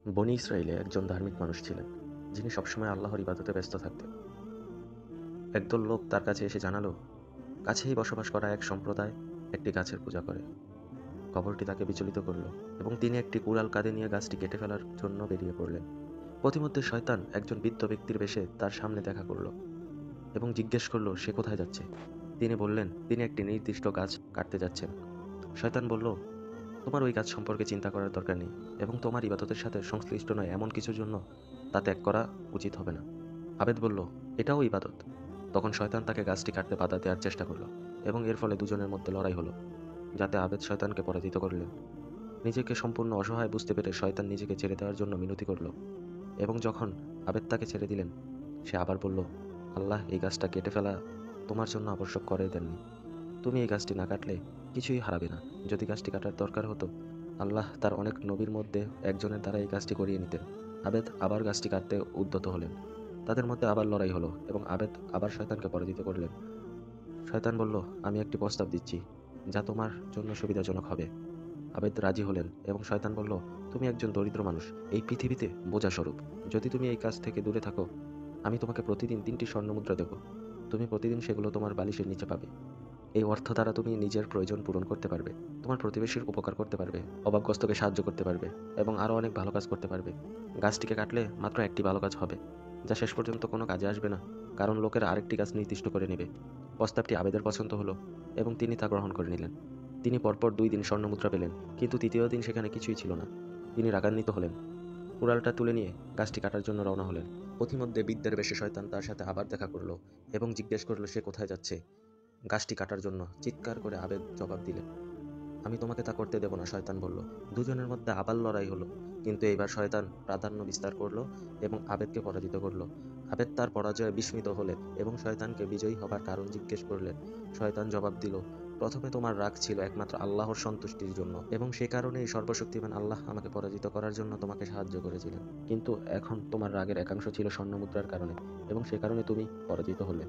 বনী ইসরাইলে একজন ধার্মিক মানুষ ছিলেন, যিনি সবসময় আল্লাহর ইবাদতে ব্যস্ত থাকতেন। একদল লোক তার কাছে এসে জানালো, কাছেই বসবাস করা এক সম্প্রদায় একটি গাছের পূজা করে। খবরটি তাকে বিচলিত করলো এবং তিনি একটি কুড়াল কাঁধে নিয়ে গাছটি কেটে ফেলার জন্য বেরিয়ে পড়লেন। পথিমধ্যে শয়তান একজন বৃদ্ধ ব্যক্তির বেশে তার সামনে দেখা করলো এবং জিজ্ঞেস করলো সে কোথায় যাচ্ছে। তিনি বললেন তিনি একটি নির্দিষ্ট গাছ কাটতে যাচ্ছেন। শয়তান বলল, তোমার ওই গাছ সম্পর্কে চিন্তা করার দরকার নেই এবং তোমার ইবাদতের সাথে সংশ্লিষ্ট নয় এমন কিছুর জন্য তা ত্যাগ করা উচিত হবে না। আবেদ বলল, এটাও ইবাদত। তখন শয়তান তাকে গাছটি কাটতে বাধা দেওয়ার চেষ্টা করলো এবং এর ফলে দুজনের মধ্যে লড়াই হলো, যাতে আবেদ শয়তানকে পরাজিত করলেন। নিজেকে সম্পূর্ণ অসহায় বুঝতে পেরে শয়তান নিজেকে ছেড়ে দেওয়ার জন্য মিনতি করল এবং যখন আবেদ তাকে ছেড়ে দিলেন, সে আবার বলল, আল্লাহ এই গাছটা কেটে ফেলা তোমার জন্য আবশ্যক করে দেননি। তুমি এই গাছটি না কাটলে কিছুই হারাবে না। যদি গাছটি কাটার দরকার হতো, আল্লাহ তার অনেক নবীর মধ্যে একজনের দ্বারা এই কাজটি করিয়ে নিতেন। আবেদ আবার গাছটি কাটতে উদ্যত হলেন। তাদের মধ্যে আবার লড়াই হলো এবং আবেদ আবার শয়তানকে পরাজিত করলেন। শয়তান বলল, আমি একটি প্রস্তাব দিচ্ছি, যা তোমার জন্য সুবিধাজনক হবে। আবেদ রাজি হলেন এবং শয়তান বলল, তুমি একজন দরিদ্র মানুষ, এই পৃথিবীতে বোঝা স্বরূপ। যদি তুমি এই কাজ থেকে দূরে থাকো, আমি তোমাকে প্রতিদিন 3টি স্বর্ণমুদ্রা দেব। তুমি প্রতিদিন সেগুলো তোমার বালিশের নিচে পাবে। এই অর্থ দ্বারা তুমি নিজের প্রয়োজন পূরণ করতে পারবে, তোমার প্রতিবেশীর উপকার করতে পারবে, অভাবগ্রস্তকে সাহায্য করতে পারবে এবং আরও অনেক ভালো কাজ করতে পারবে। গাছটিকে কাটলে মাত্র একটি ভালো কাজ হবে, যা শেষ পর্যন্ত কোনো কাজে আসবে না, কারণ লোকেরা আরেকটি গাছ নির্দিষ্ট করে নেবে। প্রস্তাবটি আবেদের পছন্দ হলো এবং তিনি তা গ্রহণ করে নিলেন। তিনি পরপর 2 দিন স্বর্ণমুদ্রা পেলেন, কিন্তু তৃতীয় দিন সেখানে কিছুই ছিল না। তিনি রাগান্বিত হলেন, কুড়ালটা তুলে নিয়ে গাছটি কাটার জন্য রওনা হলেন। পথিমধ্যে বিদ্যের বেশে শয়তান তার সাথে আবার দেখা করলো এবং জিজ্ঞেস করলো সে কোথায় যাচ্ছে। গাছটি কাটার জন্য চিৎকার করে আবেদ জবাব দিলেন, আমি তোমাকে তা করতে দেব না। শয়তান বলল। দুজনের মধ্যে আবার লড়াই হলো, কিন্তু এবার শয়তান প্রাধান্য বিস্তার করলো এবং আবেদকে পরাজিত করলো। আবেদ তার পরাজয়ে বিস্মিত হলেন এবং শয়তানকে বিজয়ী হবার কারণ জিজ্ঞেস করলেন। শয়তান জবাব দিল, প্রথমে তোমার রাগ ছিল একমাত্র আল্লাহর সন্তুষ্টির জন্য এবং সে কারণেই সর্বশক্তিমান আল্লাহ আমাকে পরাজিত করার জন্য তোমাকে সাহায্য করেছিলেন। কিন্তু এখন তোমার রাগের একাংশ ছিল স্বর্ণমুদ্রার কারণে এবং সে কারণে তুমি পরাজিত হলে।